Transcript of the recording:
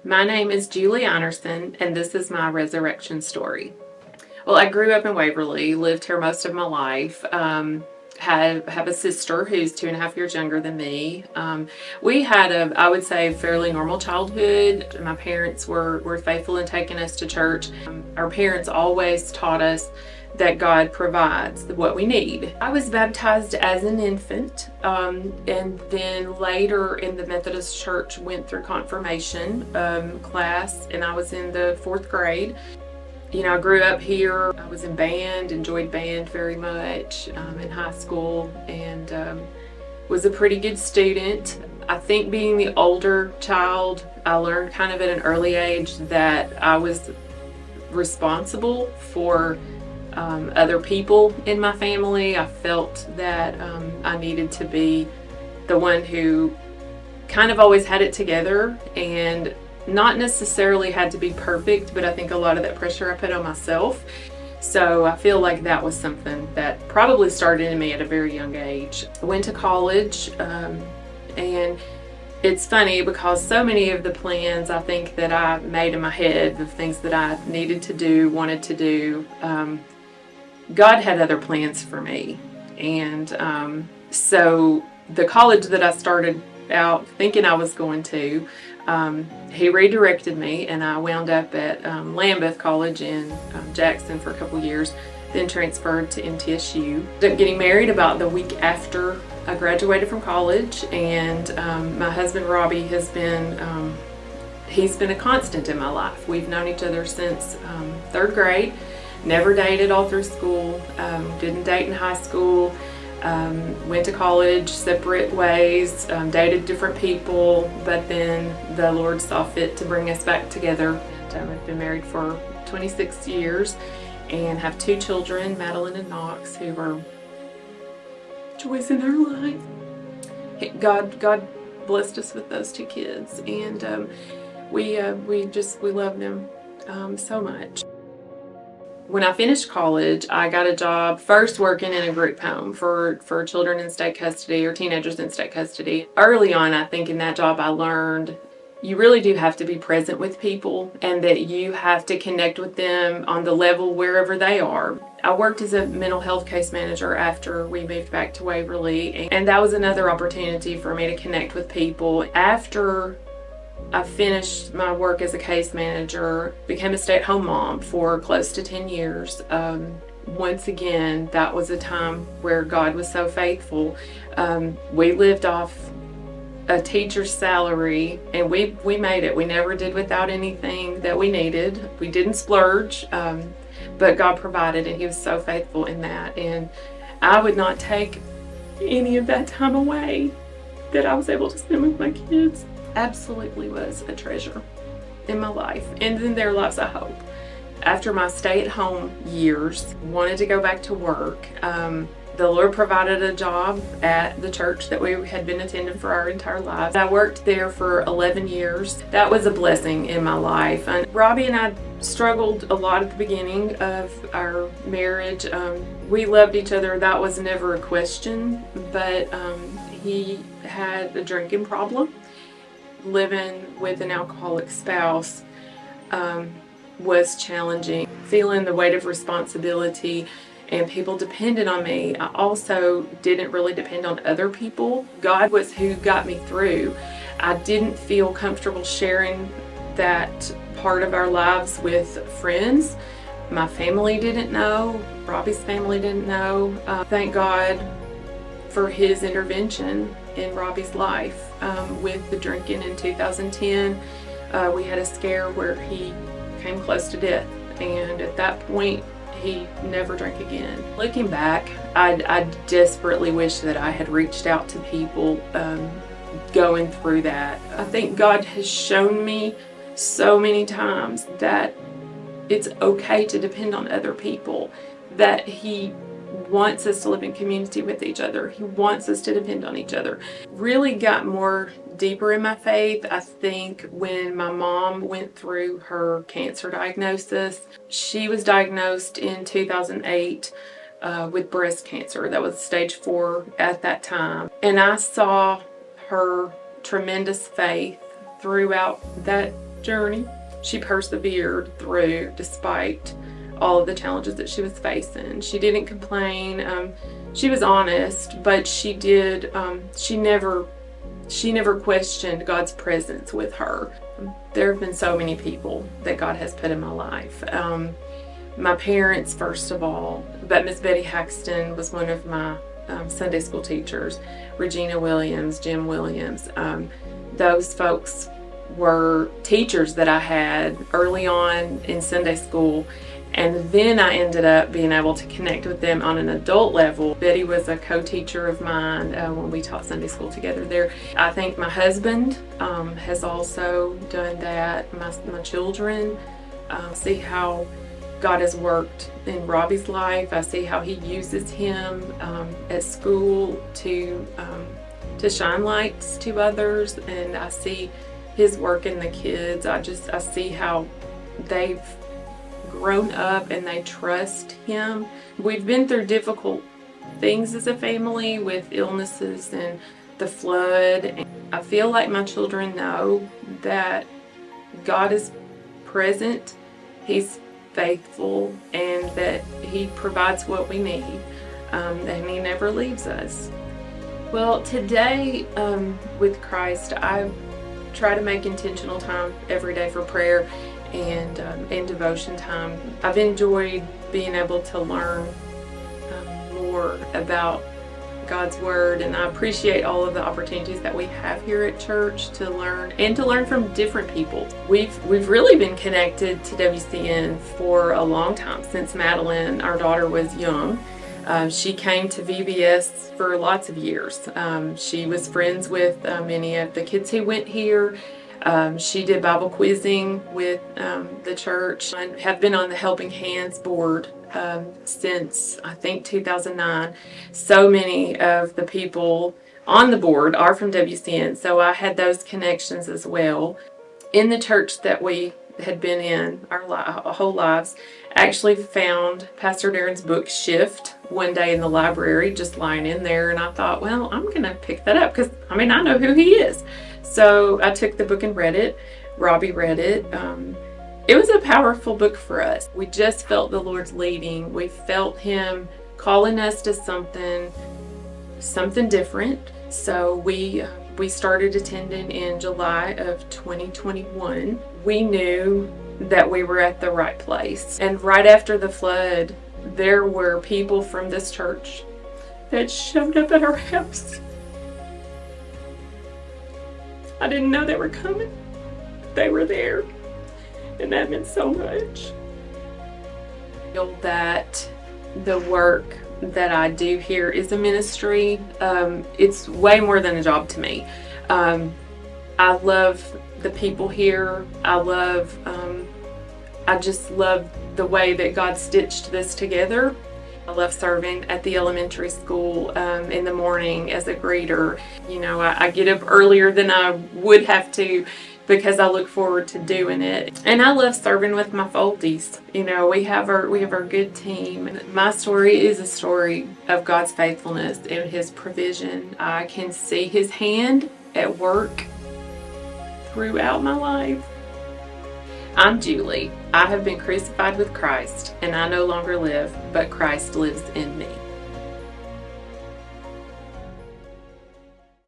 My name is Julie Einerson, and this is my resurrection story. Well, I grew up in Waverly, lived here most of my life. Have a sister who's 2.5 years younger than me. We had I would say, fairly normal childhood. My parents were faithful in taking us to church. Our parents always taught us that God provides what we need. I was baptized as an infant, and then later in the Methodist Church went through confirmation class, and I was in the 4th grade. You know, I grew up here. I was in band, enjoyed band very much in high school, and was a pretty good student. I think being the older child, I learned kind of at an early age that I was responsible for other people in my family. I felt that I needed to be the one who kind of always had it together and not necessarily had to be perfect, but I think a lot of that pressure I put on myself. So I feel like that was something that probably started in me at a very young age. I went to college, and it's funny because so many of the plans I think that I made in my head, the things that I needed to do, wanted to do, God had other plans for me. And so the college that I started out thinking I was going to, he redirected me, and I wound up at Lambeth College in Jackson for a couple years, then transferred to MTSU. Ended up getting married about the week after I graduated from college, and my husband Robbie has been he's been a constant in my life. We've known each other since 3rd grade, never dated all through school, didn't date in high school. Went to college separate ways, dated different people, but then the Lord saw fit to bring us back together. I've been married for 26 years and have 2 children, Madeline and Knox, who are joys in our life. God blessed us with those 2 kids, and we love them so much. When I finished college, I got a job first working in a group home for children in state custody or teenagers in state custody. Early on, I think in that job I learned you really do have to be present with people, and that you have to connect with them on the level wherever they are. I worked as a mental health case manager after we moved back to Waverly, and that was another opportunity for me to connect with people. After I finished my work as a case manager, became a stay-at-home mom for close to 10 years. Once again, that was a time where God was so faithful. We lived off a teacher's salary, and we made it. We never did without anything that we needed. We didn't splurge, but God provided, and He was so faithful in that. And I would not take any of that time away that I was able to spend with my kids. Absolutely was a treasure in my life, and in their lives, I hope. After my stay-at-home years, wanted to go back to work. The Lord provided a job at the church that we had been attending for our entire lives. I worked there for 11 years. That was a blessing in my life. And Robbie and I struggled a lot at the beginning of our marriage. We loved each other. That was never a question, but he had a drinking problem. Living with an alcoholic spouse was challenging. Feeling the weight of responsibility and people depended on me. I also didn't really depend on other people. God was who got me through. I didn't feel comfortable sharing that part of our lives with friends. My family didn't know. Robbie's family didn't know. Thank God for His intervention in Robbie's life with the drinking in 2010. We had a scare where he came close to death, and at that point he never drank again. Looking back, I desperately wish that I had reached out to people going through that. I think God has shown me so many times that it's okay to depend on other people, that He wants us to live in community with each other. He wants us to depend on each other. Really got more deeper in my faith, I think, when my mom went through her cancer diagnosis. She was diagnosed in 2008 with breast cancer. That was stage 4 at that time. And I saw her tremendous faith throughout that journey. She persevered through despite all of the challenges that she was facing. She didn't complain. She was honest, but she did. She never questioned God's presence with her. There have been so many people that God has put in my life. My parents, first of all, but Miss Betty Haxton was one of my Sunday school teachers. Regina Williams, Jim Williams. Those folks were teachers that I had early on in Sunday school. And then I ended up being able to connect with them on an adult level. Betty was a co-teacher of mine when we taught Sunday school together there. I think my husband has also done that. My children, see how God has worked in Robbie's life. I see how he uses him at school to shine lights to others, and I see his work in the kids. I see how they've grown up and they trust him. We've been through difficult things as a family with illnesses and the flood. And I feel like my children know that God is present, he's faithful, and that he provides what we need, and he never leaves us. Well, today with Christ, I try to make intentional time every day for prayer and devotion time. I've enjoyed being able to learn more about God's Word, and I appreciate all of the opportunities that we have here at church to learn and to learn from different people. We've really been connected to WCN for a long time, since Madeline, our daughter, was young. She came to VBS for lots of years. She was friends with many of the kids who went here. She did Bible quizzing with the church and have been on the Helping Hands board since I think 2009. So many of the people on the board are from WCN, so I had those connections as well. In the church that we had been in our whole lives, actually found Pastor Darren's book Shift one day in the library, just lying in there, and I thought, well, I'm gonna pick that up because I know who he is. So I took the book and read it. Robbie read it. It was a powerful book for us. We just felt the Lord's leading. We felt him calling us to something different. So we started attending in July of 2021. We knew that we were at the right place. And right after the flood, there were people from this church that showed up at our house. I didn't know they were coming. They were there, and that meant so much. I feel that the work that I do here is a ministry. It's way more than a job to me. I love the people here. I just love the way that God stitched this together. I love serving at the elementary school in the morning as a greeter. You know, I get up earlier than I would have to because I look forward to doing it. And I love serving with my foldies. You know, we have our good team. My story is a story of God's faithfulness and his provision. I can see his hand at work throughout my life. I'm Julie. I have been crucified with Christ, and I no longer live, but Christ lives in me.